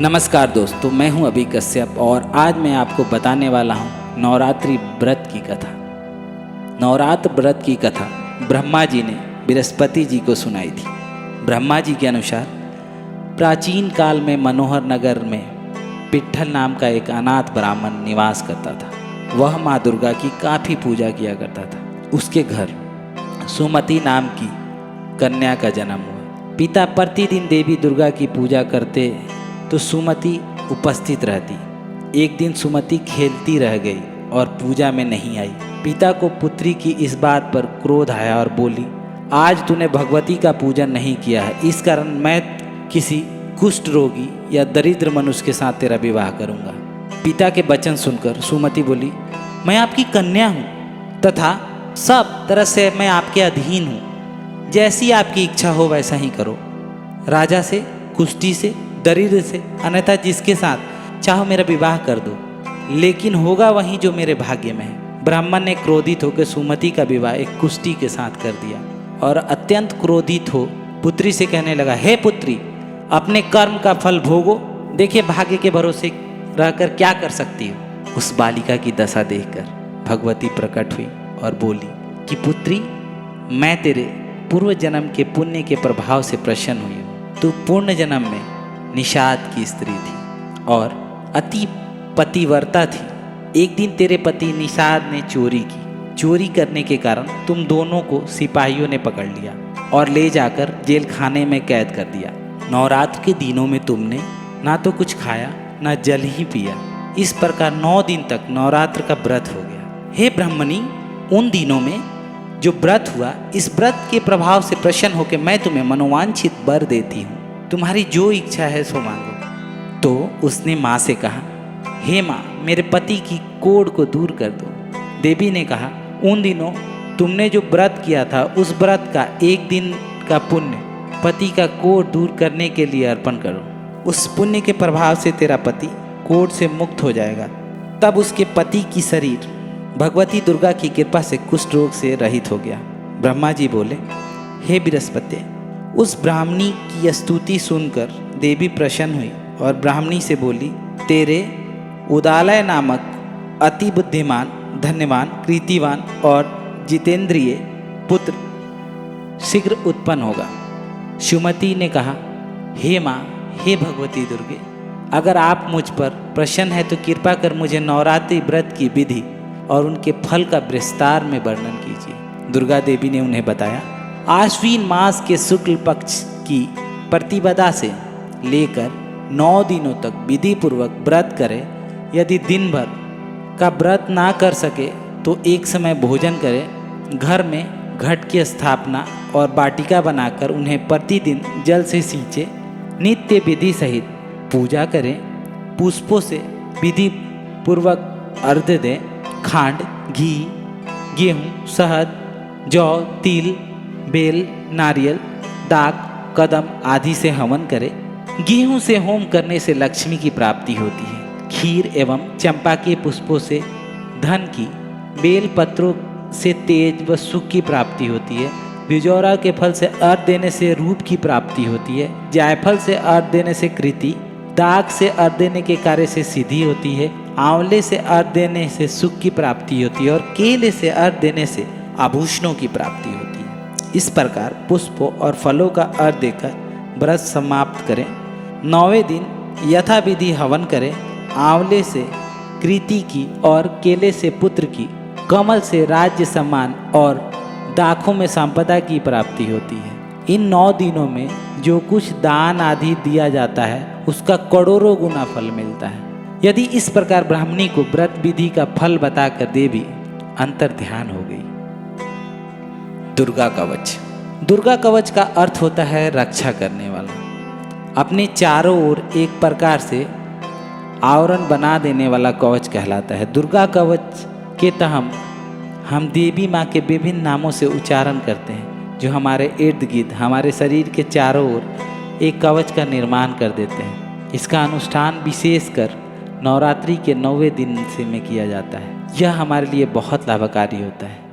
नमस्कार दोस्तों, मैं हूं अभी कश्यप और आज मैं आपको बताने वाला हूं नवरात्रि व्रत की कथा। नवरात्र व्रत की कथा ब्रह्मा जी ने बृहस्पति जी को सुनाई थी। ब्रह्मा जी के अनुसार प्राचीन काल में मनोहर नगर में पिट्ठल नाम का एक अनाथ ब्राह्मण निवास करता था। वह माँ दुर्गा की काफ़ी पूजा किया करता था। उसके घर सुमति नाम की कन्या का जन्म हुआ। पिता प्रतिदिन देवी दुर्गा की पूजा करते तो सुमति उपस्थित रहती। एक दिन सुमति खेलती रह गई और पूजा में नहीं आई। पिता को पुत्री की इस बात पर क्रोध आया और बोली, आज तूने भगवती का पूजन नहीं किया है, इस कारण मैं किसी कुष्ठ रोगी या दरिद्र मनुष्य के साथ तेरा विवाह करूंगा। पिता के वचन सुनकर सुमति बोली, मैं आपकी कन्या हूँ तथा सब तरह से मैं आपके अधीन हूँ। जैसी आपकी इच्छा हो वैसा ही करो। राजा से, कुष्ठी से, दरिद्र से, अन्यथा जिसके साथ चाहो मेरा विवाह कर दो, लेकिन होगा वही जो मेरे भाग्य में है। ब्राह्मण ने क्रोधित होकर सुमति का विवाह एक कुष्ठी के साथ कर दिया और अत्यंत क्रोधित हो पुत्री से कहने लगा, हे पुत्री, अपने कर्म का फल भोगो, देखिए भाग्य के भरोसे रहकर क्या कर सकती हो। उस बालिका की दशा देखकर भगवती प्रकट हुई और बोली कि पुत्री, मैं तेरे पूर्व जन्म के पुण्य के प्रभाव से प्रसन्न हुई हूँ। तू पूर्ण जन्म में निषाद की स्त्री थी और अति पतिव्रता थी। एक दिन तेरे पति निषाद ने चोरी की। चोरी करने के कारण तुम दोनों को सिपाहियों ने पकड़ लिया और ले जाकर जेल खाने में कैद कर दिया। नवरात्र के दिनों में तुमने ना तो कुछ खाया ना जल ही पिया। इस प्रकार 9 दिन तक नवरात्र का व्रत हो गया। हे ब्राह्मणी, उन दिनों में जो व्रत हुआ, इस व्रत के प्रभाव से प्रसन्न होकर मैं तुम्हें मनोवांछित वर देती हूँ। तुम्हारी जो इच्छा है सो मांगो। तो उसने माँ से कहा, हे माँ, मेरे पति की कोढ़ को दूर कर दो। देवी ने कहा, उन दिनों तुमने जो व्रत किया था उस व्रत का एक दिन का पुण्य पति का कोढ़ दूर करने के लिए अर्पण करो। उस पुण्य के प्रभाव से तेरा पति कोढ़ से मुक्त हो जाएगा। तब उसके पति की शरीर भगवती दुर्गा की कृपा से कुष्ठ रोग से रहित हो गया। ब्रह्मा जी बोले, हे बृहस्पति, उस ब्राह्मणी की स्तुति सुनकर देवी प्रसन्न हुई और ब्राह्मणी से बोली, तेरे उदालय नामक अति बुद्धिमान, धन्यवान, कृतिवान और जितेंद्रिय पुत्र शीघ्र उत्पन्न होगा। सुमति ने कहा, हे माँ, हे भगवती दुर्गे, अगर आप मुझ पर प्रसन्न है तो कृपा कर मुझे नवरात्रि व्रत की विधि और उनके फल का विस्तार में वर्णन कीजिए। दुर्गा देवी ने उन्हें बताया, आश्विन मास के शुक्ल पक्ष की प्रतिपदा से लेकर 9 दिनों तक विधि पूर्वक व्रत करे। यदि दिन भर का व्रत ना कर सके तो एक समय भोजन करे। घर में घट की स्थापना और वाटिका बनाकर उन्हें प्रतिदिन जल से सींचे। नित्य विधि सहित पूजा करें। पुष्पों से विधि पूर्वक अर्घ्य दें। खांड, घी, गेहूँ, शहद, जौ, तिल, बेल, नारियल, दाक, कदम आदि से हवन करें। गेहूं से होम करने से लक्ष्मी की प्राप्ति होती है। खीर एवं चंपा के पुष्पों से धन की, बेल पत्रों से तेज व सुख की प्राप्ति होती है। बिजौरा के फल से अर्घ देने से रूप की प्राप्ति होती है। जायफल से अर्घ देने से कृति, दाक से अर्घ देने के कार्य से सिद्धि होती है। आंवले से अर्घ देने से सुख की प्राप्ति होती है और केले से अर्घ देने से आभूषणों की प्राप्ति होती है। इस प्रकार पुष्पों और फलों का अर्घ देकर व्रत समाप्त करें। 9वें दिन यथाविधि हवन करें। आंवले से कृति की और केले से पुत्र की, कमल से राज्य सम्मान और दाखों में संपदा की प्राप्ति होती है। इन 9 दिनों में जो कुछ दान आदि दिया जाता है उसका करोड़ों गुना फल मिलता है। यदि इस प्रकार ब्राह्मणी को व्रत विधि का फल बताकर देवी अंतर ध्यान हो गई। दुर्गा कवच। दुर्गा कवच का अर्थ होता है रक्षा करने वाला। अपने चारों ओर एक प्रकार से आवरण बना देने वाला कवच कहलाता है। दुर्गा कवच के तहत हम देवी माँ के विभिन्न नामों से उच्चारण करते हैं, जो हमारे इर्द गिर्द, हमारे शरीर के चारों ओर एक कवच का निर्माण कर देते हैं। इसका अनुष्ठान विशेषकर नवरात्रि के 9वें दिन से में किया जाता है। यह हमारे लिए बहुत लाभकारी होता है।